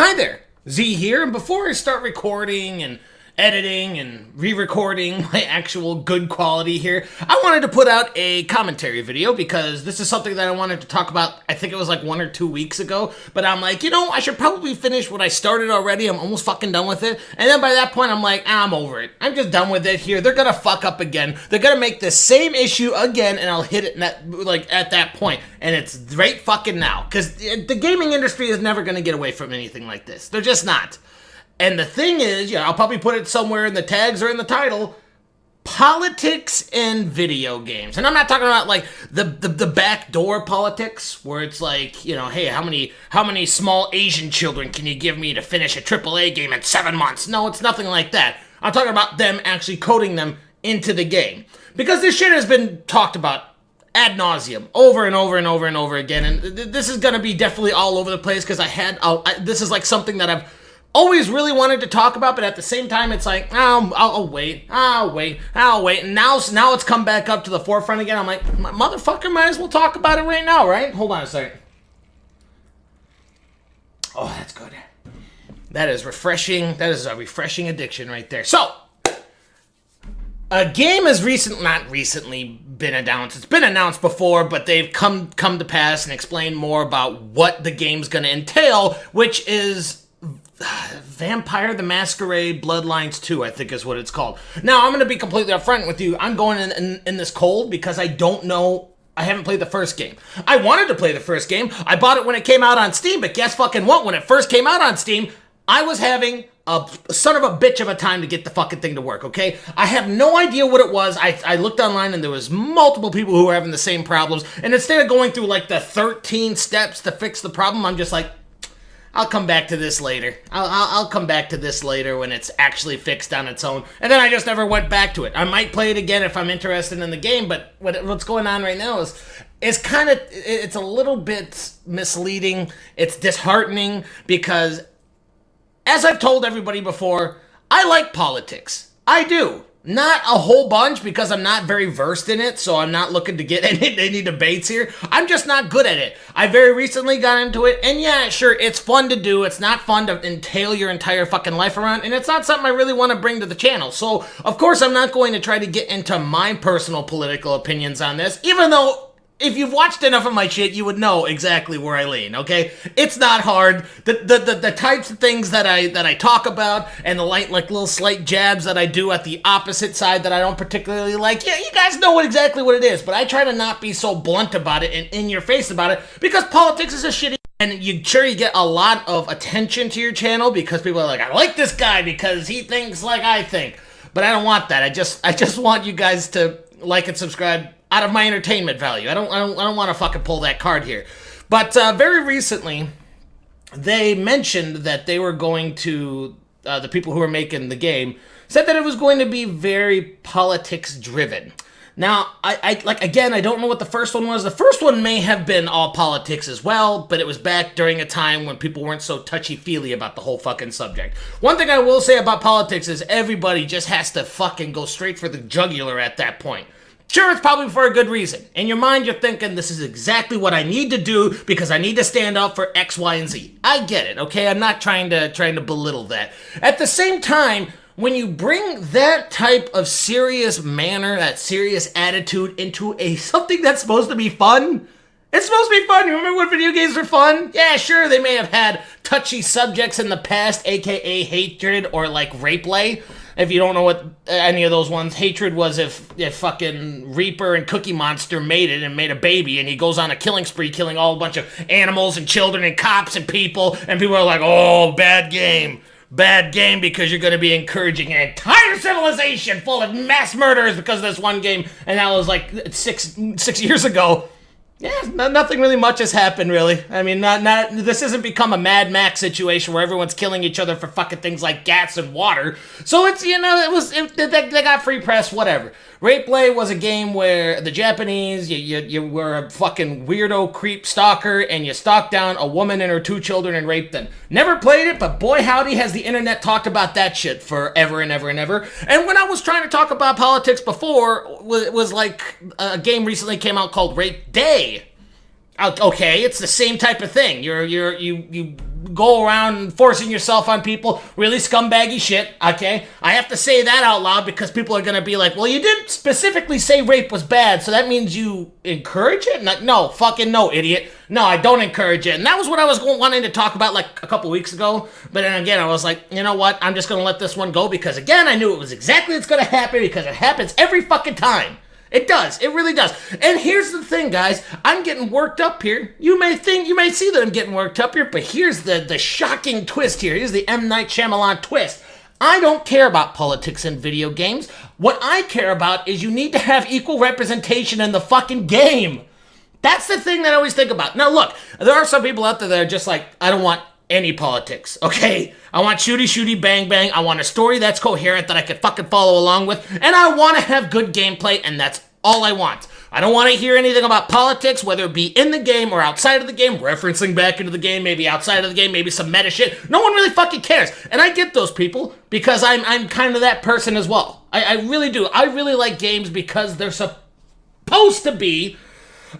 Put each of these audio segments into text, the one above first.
Hi there, Z here, and before I start recording and editing and re-recording my actual good quality here, I wanted to put out a commentary video because this is something that I wanted to talk about. I think it was like 1 or 2 weeks ago, but I'm like, I should probably finish what I started already. I'm almost fucking done with it. And then by that point, I'm like, I'm over it. I'm just done with it here. They're gonna fuck up again. They're gonna make the same issue again, and I'll hit it at that point. And it's right fucking now, because the gaming industry is never gonna get away from anything like this. They're just not. And the thing is, I'll probably put it somewhere in the tags or in the title, politics in video games. And I'm not talking about like the backdoor politics where it's like, hey, how many small Asian children can you give me to finish a AAA game in 7 months? No, it's nothing like that. I'm talking about them actually coding them into the game. Because this shit has been talked about ad nauseum, over and over and over and over again. And this is going to be definitely all over the place because this is like something that I've always really wanted to talk about, but at the same time, it's like, I'll wait. And now it's come back up to the forefront again. I'm like, motherfucker, might as well talk about it right now, right? Hold on a second. Oh, that's good. That is refreshing. That is a refreshing addiction right there. So, a game has not recently been announced. It's been announced before, but they've come to pass and explained more about what the game's going to entail, which is Vampire the Masquerade Bloodlines 2, I think is what it's called. Now, I'm going to be completely upfront with you. I'm going in this cold because I don't know. I haven't played the first game. I wanted to play the first game. I bought it when it came out on Steam, but guess fucking what? When it first came out on Steam, I was having a son of a bitch of a time to get the fucking thing to work, okay? I have no idea what it was. I looked online and there was multiple people who were having the same problems. And instead of going through like the 13 steps to fix the problem, I'm just like, I'll come back to this later. I'll come back to this later when it's actually fixed on its own. And then I just never went back to it. I might play it again if I'm interested in the game, but what's going on right now is it's a little bit misleading. It's disheartening because, as I've told everybody before, I like politics. I do. Not a whole bunch because I'm not very versed in it, so I'm not looking to get any debates here. I'm just not good at it. I very recently got into it, and yeah, sure, it's fun to do. It's not fun to entail your entire fucking life around, and it's not something I really want to bring to the channel. So, of course, I'm not going to try to get into my personal political opinions on this, even though if you've watched enough of my shit, you would know exactly where I lean, okay? It's not hard. The types of things that I talk about and the little slight jabs that I do at the opposite side that I don't particularly like, yeah, you guys know exactly what it is, but I try to not be so blunt about it and in your face about it because politics is a shitty. And you get a lot of attention to your channel because people are like, I like this guy because he thinks like I think. But I don't want that. I just want you guys to like and subscribe out of my entertainment value. I don't want to fucking pull that card here. But very recently, they mentioned that they were going to, the people who were making the game, said that it was going to be very politics driven. Now, I don't know what the first one was. The first one may have been all politics as well, but it was back during a time when people weren't so touchy-feely about the whole fucking subject. One thing I will say about politics is everybody just has to fucking go straight for the jugular at that point. Sure, it's probably for a good reason. In your mind, you're thinking, this is exactly what I need to do because I need to stand up for X, Y, and Z. I get it, okay? I'm not trying to belittle that. At the same time, when you bring that type of serious manner, that serious attitude into something that's supposed to be fun, it's supposed to be fun. You remember when video games were fun? Yeah, sure, they may have had touchy subjects in the past, aka hatred or like rape play. If you don't know what any of those ones, hatred was if fucking Reaper and Cookie Monster made it and made a baby and he goes on a killing spree killing all a bunch of animals and children and cops and people are like, oh, bad game. Bad game because you're going to be encouraging an entire civilization full of mass murderers because of this one game. And that was like six years ago. Yeah, nothing really much has happened, really. I mean, this hasn't become a Mad Max situation where everyone's killing each other for fucking things like gas and water. So it's, they got free press, whatever. Rape Play was a game where the Japanese, you were a fucking weirdo creep stalker and you stalked down a woman and her 2 children and raped them. Never played it, but boy howdy has the internet talked about that shit forever and ever and ever. And when I was trying to talk about politics before, it was like a game recently came out called Rape Day. Okay, it's the same type of thing. You go around forcing yourself on people. Really scumbaggy shit, okay? I have to say that out loud because people are going to be like, well, you didn't specifically say rape was bad, so that means you encourage it? No, fucking no, idiot. No, I don't encourage it. And that was what I was wanting to talk about like a couple weeks ago. But then again, I was like, you know what? I'm just going to let this one go because, again, I knew it was exactly what's going to happen because it happens every fucking time. It does. It really does. And here's the thing, guys. I'm getting worked up here. You may see that I'm getting worked up here, but here's the shocking twist here. Here's the M. Night Shyamalan twist. I don't care about politics in video games. What I care about is you need to have equal representation in the fucking game. That's the thing that I always think about. Now, look, there are some people out there that are just like, I don't want any politics, okay? I want shooty, bang, bang. I want a story that's coherent that I can fucking follow along with. And I want to have good gameplay, and that's all I want. I don't want to hear anything about politics, whether it be in the game or outside of the game, referencing back into the game, maybe outside of the game, maybe some meta shit. No one really fucking cares. And I get those people because I'm kind of that person as well. I really do. I really like games because they're supposed to be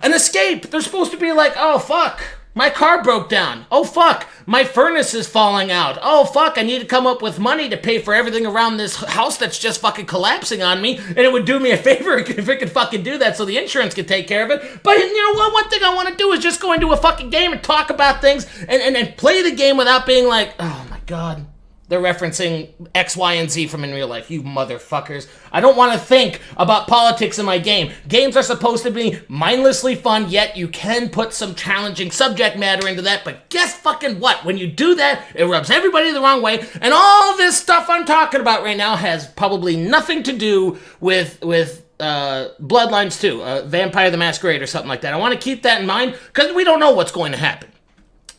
an escape. They're supposed to be like, oh, fuck. My car broke down. Oh, fuck. My furnace is falling out. Oh, fuck. I need to come up with money to pay for everything around this house that's just fucking collapsing on me. And it would do me a favor if it could fucking do that so the insurance could take care of it. But you know what? One thing I want to do is just go into a fucking game and talk about things and play the game without being like, oh, my God. They're referencing X, Y, and Z from in real life. You motherfuckers. I don't want to think about politics in my game. Games are supposed to be mindlessly fun, yet you can put some challenging subject matter into that. But guess fucking what? When you do that, it rubs everybody the wrong way. And all this stuff I'm talking about right now has probably nothing to do with Bloodlines 2, Vampire the Masquerade or something like that. I want to keep that in mind because we don't know what's going to happen.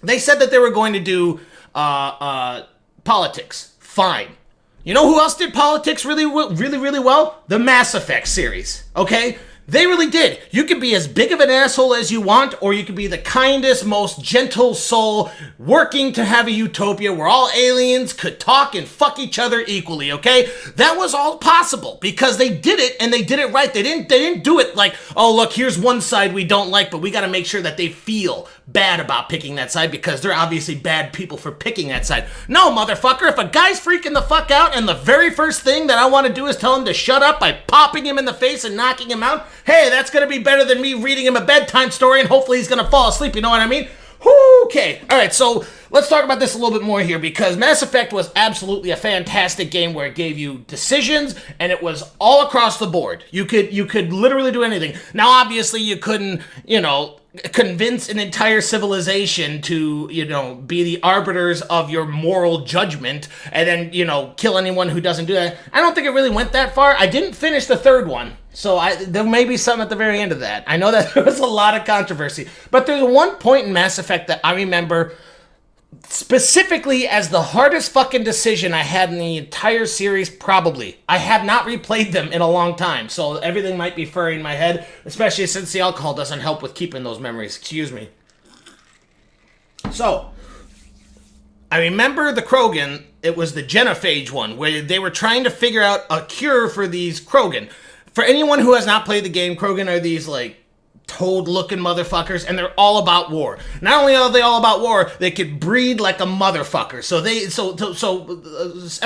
They said that they were going to do politics. Fine. You know who else did politics really well? The Mass Effect series. Okay? They really did. You could be as big of an asshole as you want, or you could be the kindest, most gentle soul working to have a utopia where all aliens could talk and fuck each other equally, okay? That was all possible because they did it and they did it right. They didn't do it like, oh, look, here's one side we don't like, but we got to make sure that they feel bad about picking that side because they're obviously bad people for picking that side. No, motherfucker, if a guy's freaking the fuck out and the very first thing that I want to do is tell him to shut up by popping him in the face and knocking him out, hey, that's going to be better than me reading him a bedtime story and hopefully he's going to fall asleep, you know what I mean? Okay, alright, so let's talk about this a little bit more here because Mass Effect was absolutely a fantastic game where it gave you decisions and it was all across the board. You could literally do anything. Now, obviously, you couldn't, convince an entire civilization to, be the arbiters of your moral judgment and then, kill anyone who doesn't do that. I don't think it really went that far. I didn't finish the third one, so there may be something at the very end of that. I know that there was a lot of controversy, but there's one point in Mass Effect that I remember specifically as the hardest fucking decision I had in the entire series, probably. I have not replayed them in a long time, so everything might be furry in my head, especially since the alcohol doesn't help with keeping those memories. Excuse me. So, I remember the Krogan, it was the genophage one, where they were trying to figure out a cure for these Krogan. For anyone who has not played the game, Krogan are these, toad-looking motherfuckers, and they're all about war. Not only are they all about war, they could breed like a motherfucker. So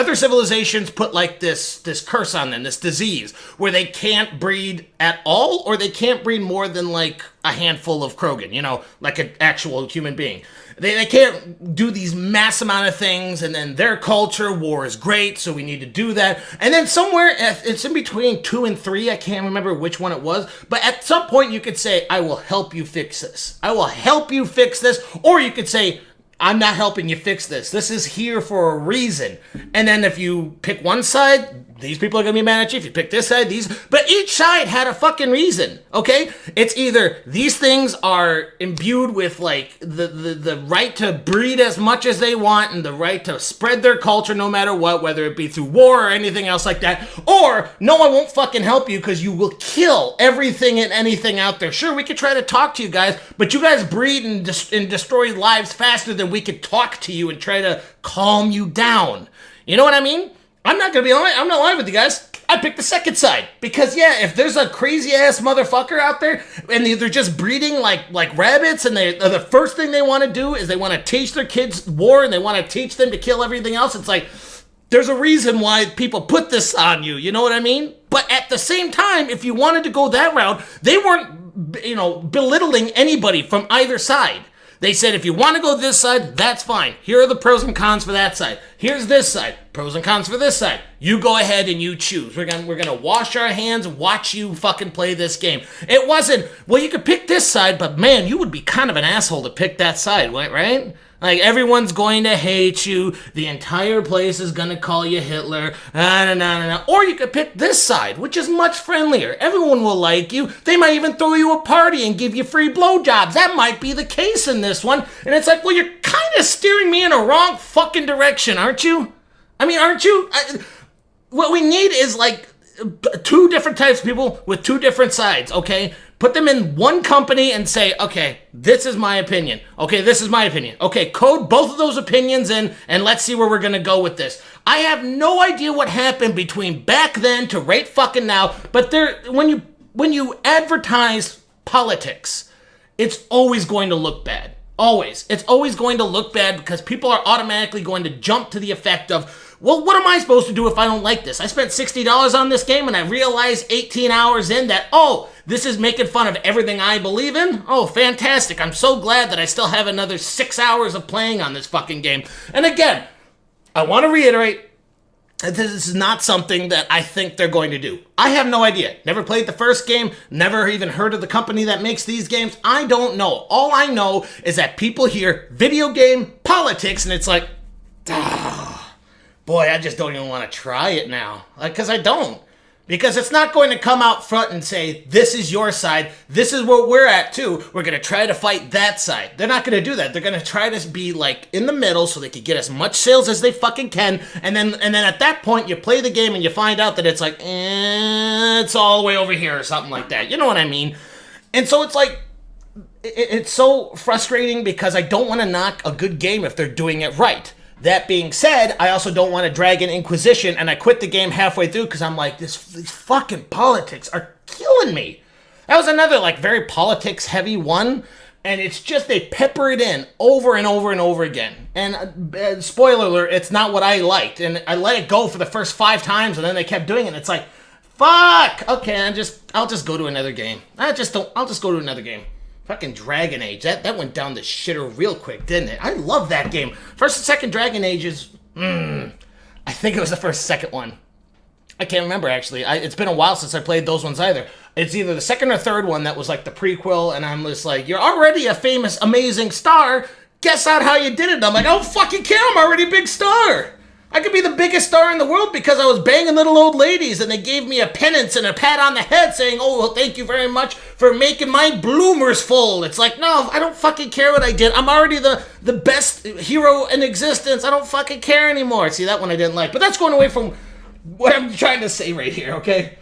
other civilizations put this curse on them, this disease, where they can't breed at all, or they can't breed more than a handful of Krogan, like an actual human being. They can't do these mass amount of things, and then their culture, war is great, so we need to do that. And then somewhere, it's in between 2 and 3, I can't remember which one it was, but at some point you could say, I will help you fix this. I will help you fix this, or you could say, I'm not helping you fix this. This is here for a reason. And then if you pick one side, these people are going to be mad at you. If you pick this side, but each side had a fucking reason, okay? It's either these things are imbued with, the right to breed as much as they want and the right to spread their culture no matter what, whether it be through war or anything else like that, or no one won't fucking help you because you will kill everything and anything out there. Sure, we could try to talk to you guys, but you guys breed and destroy lives faster than we could talk to you and try to calm you down. You know what I mean? I'm not lying with you guys. I pick the second side because if there's a crazy ass motherfucker out there and they're just breeding like rabbits, and the first thing they want to do is they want to teach their kids war and they want to teach them to kill everything else. It's like there's a reason why people put this on you. You know what I mean? But at the same time, if you wanted to go that route, they weren't belittling anybody from either side. They said, if you want to go this side, that's fine. Here are the pros and cons for that side. Here's this side. Pros and cons for this side. You go ahead and you choose. We're gonna wash our hands, watch you fucking play this game. It wasn't, well, you could pick this side, but man, you would be kind of an asshole to pick that side, right? Like, everyone's going to hate you. The entire place is going to call you Hitler. Or you could pick this side, which is much friendlier. Everyone will like you. They might even throw you a party and give you free blowjobs. That might be the case in this one. And it's like, well, you're kind of steering me in a wrong fucking direction, aren't you? I mean, aren't you? What we need is, like, two different types of people with two different sides, okay? Put them in one company and say, okay, this is my opinion. Okay, this is my opinion. Okay, code both of those opinions in and let's see where we're going to go with this. I have no idea what happened between back then to right fucking now, but when you advertise politics, it's always going to look bad. Always. It's always going to look bad because people are automatically going to jump to the effect of, well, what am I supposed to do if I don't like this? I spent $60 on this game and I realized 18 hours in that, this is making fun of everything I believe in? Oh, fantastic. I'm so glad that I still have another 6 hours of playing on this fucking game. And again, I want to reiterate, this is not something that I think they're going to do. I have no idea. Never played the first game, never even heard of the company that makes these games. I don't know. All I know is that people hear video game politics and it's like, boy, I just don't even want to try it now. Because I don't. Because it's not going to come out front and say, this is your side, this is what we're at too, we're going to try to fight that side. They're not going to do that. They're going to try to be like in the middle so they can get as much sales as they fucking can, and then at that point you play the game and you find out that it's like, it's all the way over here or something like that. You know what I mean? And so it's like, it's so frustrating because I don't want to knock a good game if they're doing it right. That being said, I also don't want to drag in Inquisition, and I quit the game halfway through because I'm like, these fucking politics are killing me. That was another, like, very politics-heavy one, and it's just they pepper it in over and over and over again. And spoiler alert, it's not what I liked, and I let it go for the first 5 times, and then they kept doing it, and it's like, fuck! Okay, I'll just go to another game. I'll just go to another game. Fucking Dragon Age. That went down the shitter real quick, didn't it? I love that game. First and second Dragon Ages, I think it was the second one. I can't remember, actually. It's been a while since I played those ones either. It's either the second or third one that was like the prequel, and I'm just like, you're already a famous, amazing star. Guess out how you did it. And I'm like, I don't fucking care. I'm already a big star. I could be the biggest star in the world because I was banging little old ladies and they gave me a penance and a pat on the head saying, oh, well, thank you very much for making my bloomers full. It's like, no, I don't fucking care what I did. I'm already the best hero in existence. I don't fucking care anymore. See, that one I didn't like. But that's going away from what I'm trying to say right here, okay?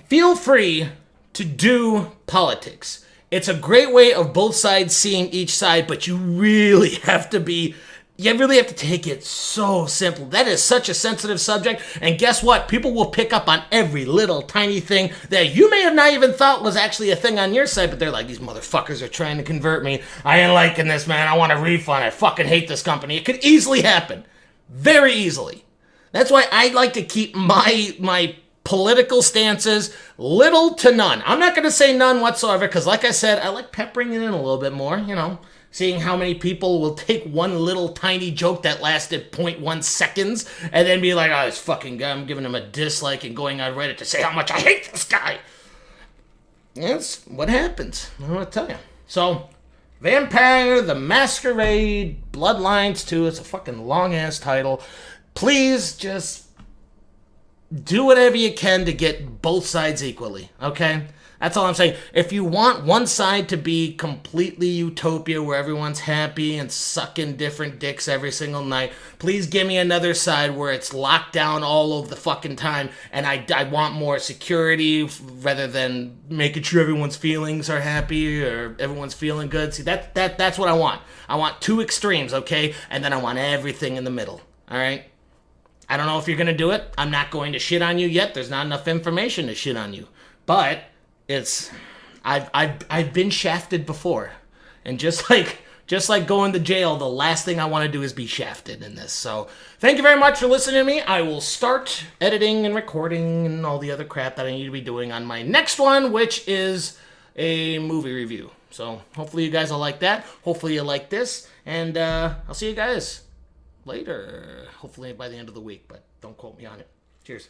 Feel free to do politics. It's a great way of both sides seeing each side, but you really have to take it so simple. That is such a sensitive subject, and guess what? People will pick up on every little tiny thing that you may have not even thought was actually a thing on your side, but they're like, these motherfuckers are trying to convert me. I ain't liking this, man. I want a refund. I fucking hate this company. It could easily happen. Very easily. That's why I like to keep my political stances little to none. I'm not going to say none whatsoever, because like I said, I like peppering it in a little bit more, seeing how many people will take one little tiny joke that lasted 0.1 seconds and then be like, oh, this fucking guy, I'm giving him a dislike and going on Reddit to say how much I hate this guy. That's what happens. I want to tell you. So, Vampire the Masquerade Bloodlines 2, it's a fucking long-ass title. Please just do whatever you can to get both sides equally, okay? That's all I'm saying. If you want one side to be completely utopia where everyone's happy and sucking different dicks every single night, please give me another side where it's locked down all of the fucking time and I want more security rather than making sure everyone's feelings are happy or everyone's feeling good. See, that's what I want. I want two extremes, okay? And then I want everything in the middle, all right? I don't know if you're going to do it. I'm not going to shit on you yet. There's not enough information to shit on you. But I've been shafted before. And just like going to jail, the last thing I want to do is be shafted in this. So thank you very much for listening to me. I will start editing and recording and all the other crap that I need to be doing on my next one, which is a movie review. So hopefully you guys will like that. Hopefully you like this. And I'll see you guys later. Hopefully by the end of the week, but don't quote me on it. Cheers.